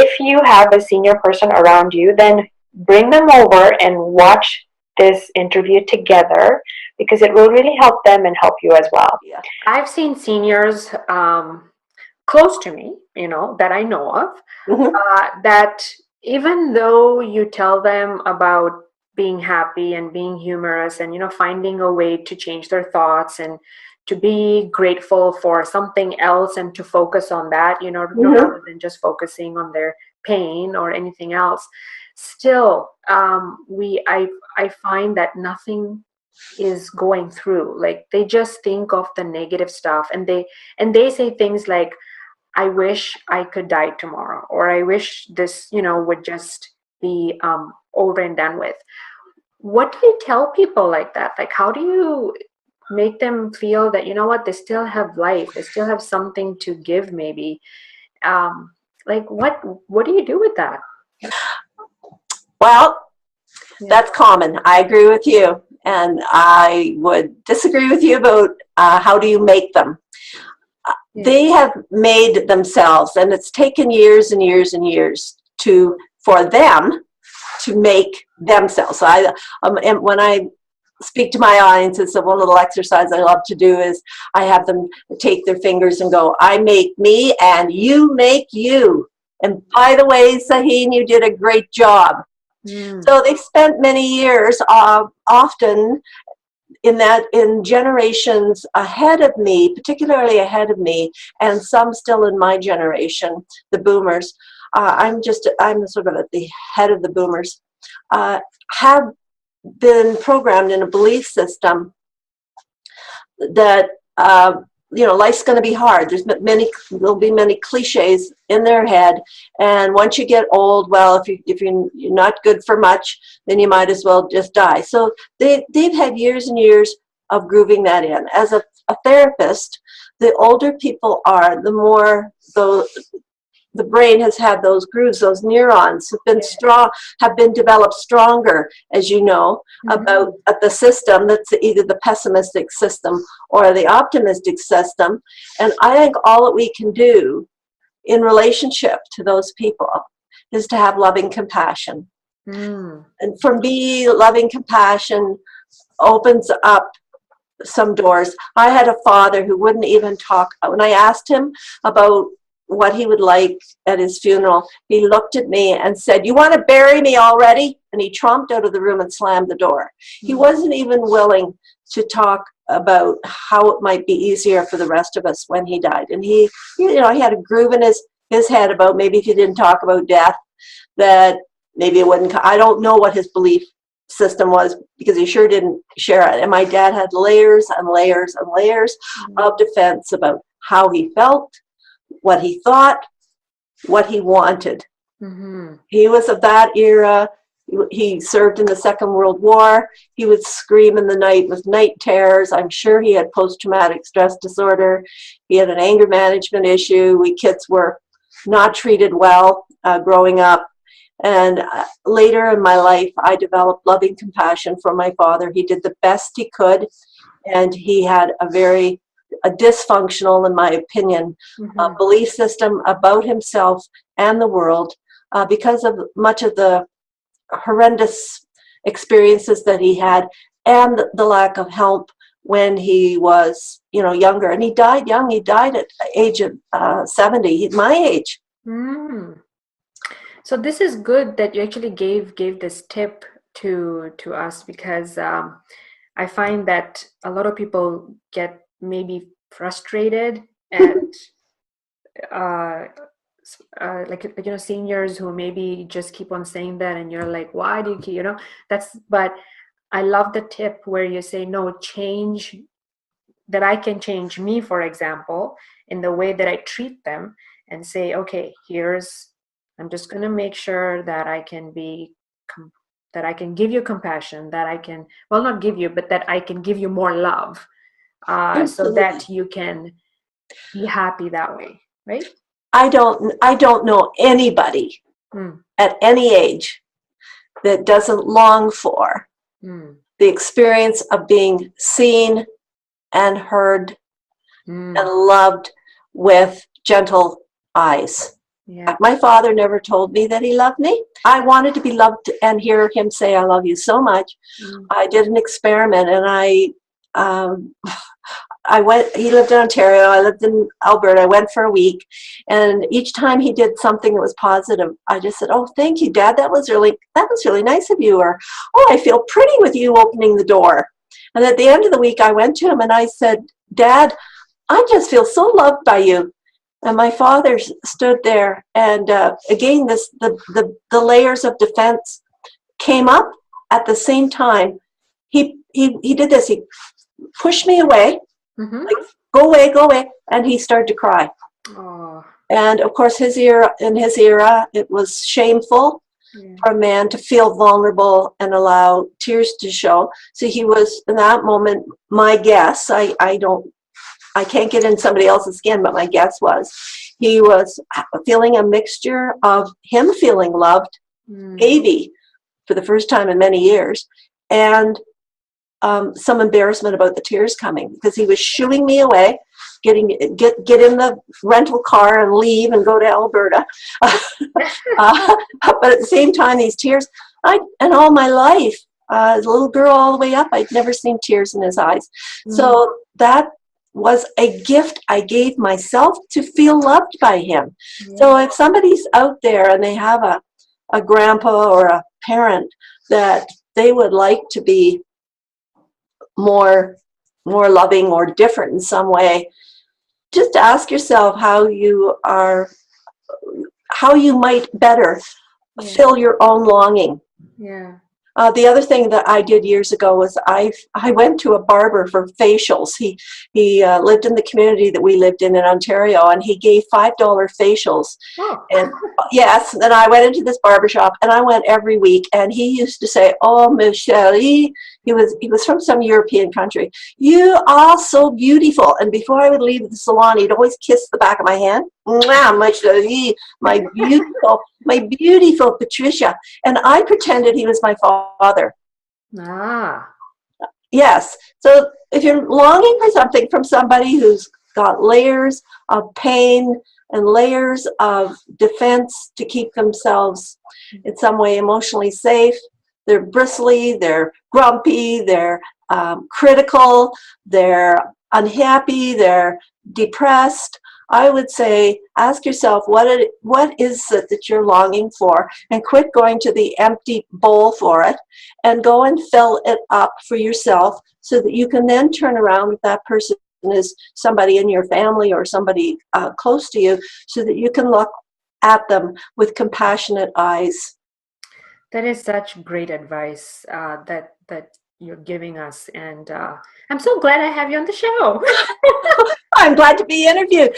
if you have a senior person around you, then bring them over and watch this interview together, because it will really help them and help you as well. Yeah. I've seen seniors close to me, that I know of, that even though you tell them about being happy and being humorous and, finding a way to change their thoughts and to be grateful for something else and to focus on that, rather than just focusing on their pain or anything else, still, I find that nothing is going through. Like, they just think of the negative stuff, and they say things like, I wish I could die tomorrow, or I wish this, would just be over and done with. What do you tell people like that? Like, how do you make them feel that, what, they still have life, they still have something to give, maybe? Like, what do you do with that? Well, Yeah. that's common. I agree with you. And I would disagree with you about how do you make them. They have made themselves, and it's taken years and years and years for them to make themselves. So and when I speak to my audiences, so one little exercise I love to do is I have them take their fingers and go, I make me and you make you. And by the way, Zaheen, you did a great job. So they've spent many years, often in generations ahead of me, particularly ahead of me, and some still in my generation, the boomers. I'm sort of at the head of the boomers. Have been programmed in a belief system that life's going to be hard. There'll be many cliches in their head, and once you get old, well, if you're not good for much, then you might as well just die. So they've had years and years of grooving that in. As a therapist, the older people are, the more the brain has had those grooves, those neurons have been developed stronger, as you know, about the system that's either the pessimistic system or the optimistic system. And I think all that we can do in relationship to those people is to have loving compassion. And for me, loving compassion opens up some doors. I had a father who wouldn't even talk. When I asked him about what he would like at his funeral, he looked at me and said, you want to bury me already? And he tromped out of the room and slammed the door. He wasn't even willing to talk about how it might be easier for the rest of us when he died. And he had a groove in his head about maybe if he didn't talk about death, that maybe it wouldn't. I don't know what his belief system was, because he sure didn't share it. And my dad had layers and layers and layers of defense about how he felt, what he thought, what he wanted. He was of that era. He served in the Second World War. He would scream in the night with night terrors. I'm sure he had post-traumatic stress disorder. He had an anger management issue. We kids were not treated well growing up. And later in my life, I developed loving compassion for my father. He did the best he could, and he had a dysfunctional, in my opinion, belief system about himself and the world because of much of the horrendous experiences that he had and the lack of help when he was, younger. And he died young. He died at the age of 70, my age. So this is good that you actually gave this tip to us, because I find that a lot of people get maybe frustrated at seniors who maybe just keep on saying that, and you're like, why do you keep, but I love the tip where you say, no, change, that I can change me, for example, in the way that I treat them, and say, okay, I'm just going to make sure that I can give you compassion, that I can, well, not give you, but that I can give you more love, so that you can be happy that way, right? I don't know anybody at any age that doesn't long for the experience of being seen and heard and loved with gentle eyes. Yeah. My father never told me that he loved me. I wanted to be loved and hear him say, I love you so much. Mm. I did an experiment, and um, I went, he lived in Ontario, I lived in Alberta, I went for a week, and each time he did something that was positive, I just said, oh, thank you, Dad, that was really nice of you, or, oh, I feel pretty with you opening the door. And at the end of the week, I went to him and I said, Dad, I just feel so loved by you. And my father stood there, and again, the layers of defense came up at the same time. He did this, he pushed me away, Mm-hmm. like, go away, go away. And he started to cry. Oh, And of course, in his era, it was shameful yeah. for a man to feel vulnerable and allow tears to show. So he was, in that moment, my guess, I can't get in somebody else's skin, but my guess was he was feeling a mixture of him feeling loved, Mm. maybe for the first time in many years, and some embarrassment about the tears coming, because he was shooing me away, get in the rental car and leave and go to Alberta. But at the same time, these tears, and all my life, as a little girl all the way up, I'd never seen tears in his eyes. Mm. So that was a gift I gave myself to feel loved by him. Yeah. So if somebody's out there and they have a grandpa or a parent that they would like to be more loving or different in some way, just ask yourself how you might better Yeah. fill your own longing. Yeah. The other thing that I did years ago was I went to a barber for facials. He lived in the community that we lived in Ontario, and he gave $5 facials. Oh. And yes, and I went into this barber shop, and I went every week. And he used to say, "Oh, Michelle," he was from some European country. "You are so beautiful." And before I would leave the salon, he'd always kiss the back of my hand. Mwah, my chérie, my beautiful Patricia. And I pretended he was my father. Ah. Yes. So if you're longing for something from somebody who's got layers of pain and layers of defense to keep themselves in some way emotionally safe, they're bristly, they're grumpy, they're critical, they're unhappy, they're depressed, I would say ask yourself what is it that you're longing for, and quit going to the empty bowl for it, and go and fill it up for yourself, so that you can then turn around if that person is somebody in your family or somebody close to you, so that you can look at them with compassionate eyes. That is such great advice that you're giving us, and I'm so glad I have you on the show. I'm glad to be interviewed.